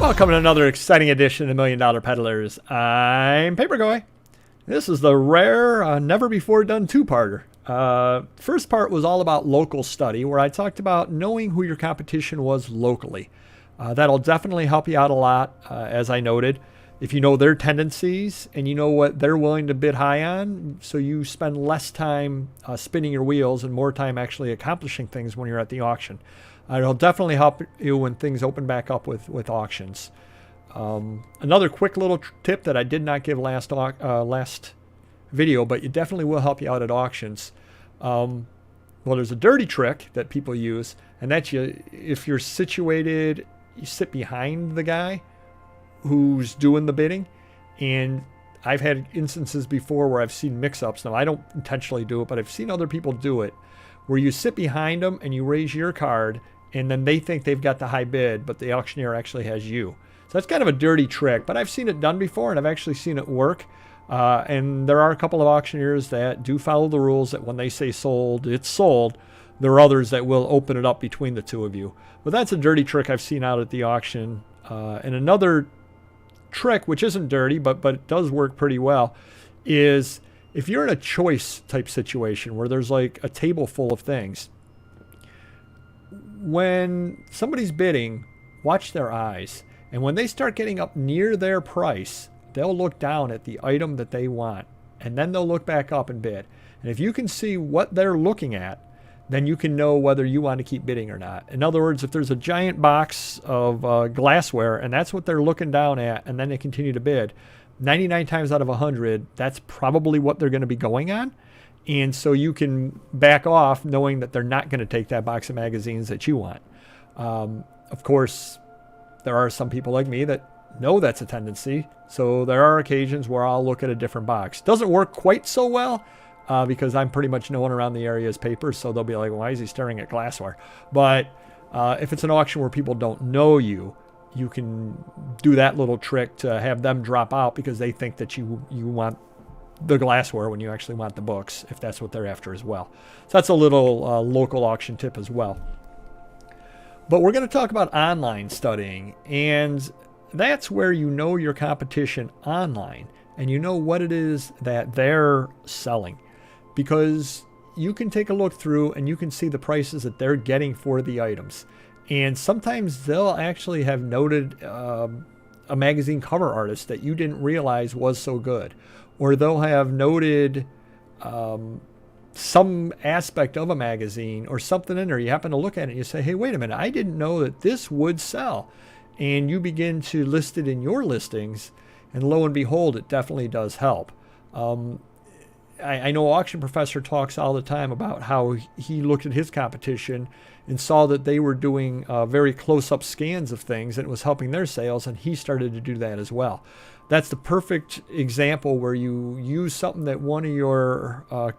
Welcome to another exciting edition of Million Dollar Peddlers. I'm Papergoy. This is the rare, never before done two-parter. First part was all about local study, where I talked about knowing who your competition was locally. That'll definitely help you out a lot, as I noted. If you know their tendencies and you know what they're willing to bid high on, so you spend less time spinning your wheels and more time actually accomplishing things when you're at the auction. It'll definitely help you when things open back up with auctions. Another quick little tip that I did not give last video, but it definitely will help you out at auctions. Well, there's a dirty trick that people use, and that's if you're situated, you sit behind the guy who's doing the bidding. And I've had instances before where I've seen mix-ups. Now, I don't intentionally do it, but I've seen other people do it, where you sit behind them and you raise your card, and then they think they've got the high bid, but the auctioneer actually has you. So that's kind of a dirty trick, but I've seen it done before, and I've actually seen it work. And there are a couple of auctioneers that do follow the rules that when they say sold, it's sold. There are others that will open it up between the two of you. But that's a dirty trick I've seen out at the auction. And another trick, which isn't dirty, but it does work pretty well, is if you're in a choice type situation where there's like a table full of things, when somebody's bidding, watch their eyes. And when they start getting up near their price, they'll look down at the item that they want, and then they'll look back up and bid. And if you can see what they're looking at, then you can know whether you want to keep bidding or not. In other words, if there's a giant box of glassware and that's what they're looking down at, and then they continue to bid, 99 times out of 100, that's probably what they're going to be going on. And so you can back off knowing that they're not going to take that box of magazines that you want. Of course, there are some people like me that know that's a tendency. So there are occasions where I'll look at a different box. Doesn't work quite so well because I'm pretty much known around the area as papers. So they'll be like, why is he staring at glassware? But if it's an auction where people don't know you, you can do that little trick to have them drop out because they think that you want the glassware when you actually want the books, if that's what they're after as well. So that's a little local auction tip as well. But we're going to talk about online studying, and that's where you know your competition online and you know what it is that they're selling, because you can take a look through and you can see the prices that they're getting for the items. And sometimes they'll actually have noted a magazine cover artist that you didn't realize was so good. Or they'll have noted some aspect of a magazine or something in there. You happen to look at it and you say, hey, wait a minute, I didn't know that this would sell. And you begin to list it in your listings, and lo and behold, it definitely does help. I know Auction Professor talks all the time about how he looked at his competition and saw that they were doing very close-up scans of things, and it was helping their sales, and he started to do that as well. That's the perfect example where you use something that one of your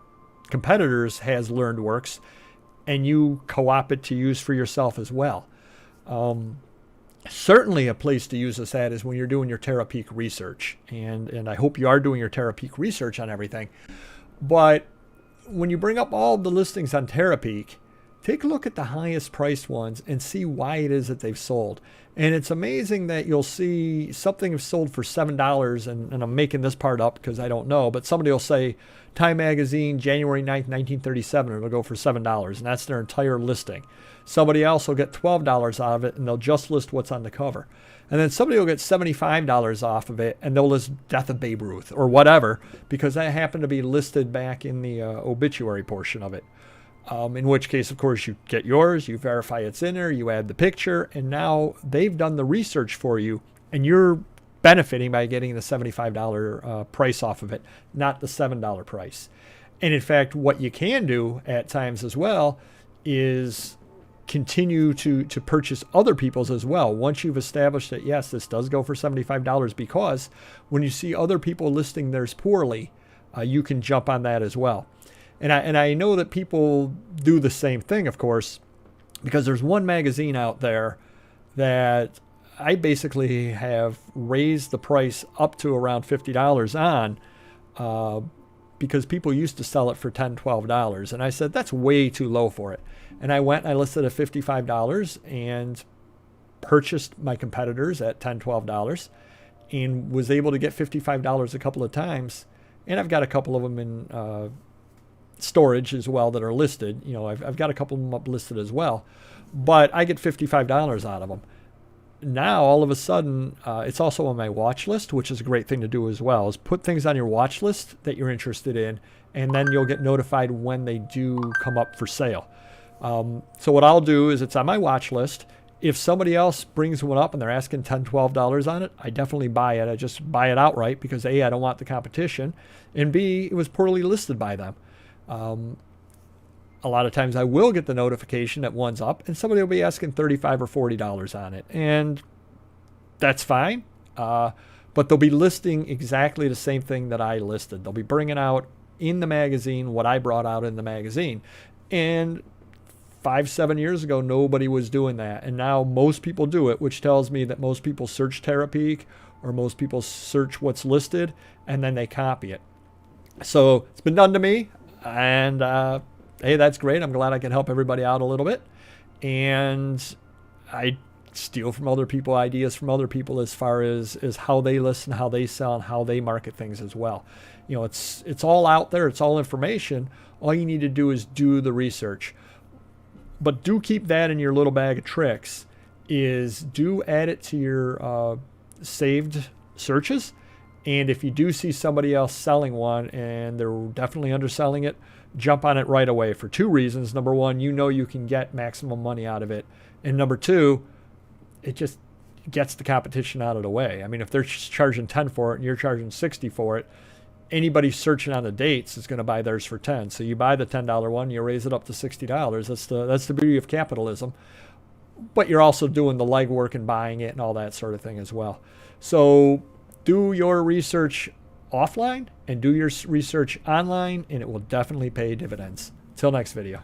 competitors has learned works, and you co-op it to use for yourself as well. Certainly a place to use this at is when you're doing your Terapeak research, and I hope you are doing your Terapeak research on everything. But when you bring up all the listings on Terapeak, take a look at the highest priced ones and see why it is that they've sold. And it's amazing that you'll see something sold for $7, and I'm making this part up because I don't know, but somebody will say Time Magazine, January 9th, 1937, and it'll go for $7, and that's their entire listing. Somebody else will get $12 out of it, and they'll just list what's on the cover. And then somebody will get $75 off of it, and they'll list Death of Babe Ruth or whatever, because that happened to be listed back in the obituary portion of it. In which case, of course, you get yours, you verify it's in there, you add the picture, and now they've done the research for you, and you're benefiting by getting the $75 price off of it, not the $7 price. And in fact, what you can do at times as well is continue to purchase other people's as well. Once you've established that, yes, this does go for $75, because when you see other people listing theirs poorly, you can jump on that as well. And I know that people do the same thing, of course, because there's one magazine out there that I basically have raised the price up to around $50 on because people used to sell it for $10, $12. And I said, that's way too low for it. And I went and I listed at $55, and purchased my competitors at $10, $12 and was able to get $55 a couple of times. And I've got a couple of them in storage as well that are listed. You know, I've got a couple of them up listed as well, but I get $55 out of them. Now, all of a sudden, it's also on my watch list, which is a great thing to do as well, is put things on your watch list that you're interested in, and then you'll get notified when they do come up for sale. So what I'll do is it's on my watch list. If somebody else brings one up and they're asking $10, $12 on it, I definitely buy it. I just buy it outright because A, I don't want the competition, and B, it was poorly listed by them. A lot of times I will get the notification that one's up and somebody will be asking $35 or $40 on it. And that's fine. But they'll be listing exactly the same thing that I listed. They'll be bringing out in the magazine what I brought out in the magazine. And 5-7 years ago, nobody was doing that. And now most people do it, which tells me that most people search Terapeak or most people search what's listed and then they copy it. So it's been done to me. And hey, that's great. I'm glad I can help everybody out a little bit. And I steal from other people, ideas from other people as far as how they listen, how they sell, and how they market things as well. You know, it's all out there. It's all information. All you need to do is do the research. But do keep that in your little bag of tricks. Is do add it to your saved searches. And if you do see somebody else selling one and they're definitely underselling it, jump on it right away for two reasons. Number one, you know you can get maximum money out of it. And number two, it just gets the competition out of the way. I mean, if they're charging 10 for it and you're charging 60 for it, anybody searching on the dates is going to buy theirs for 10. So you buy the $10 one, you raise it up to $60. That's the beauty of capitalism. But you're also doing the legwork and buying it and all that sort of thing as well. So do your research offline and do your research online, and it will definitely pay dividends. Till next video.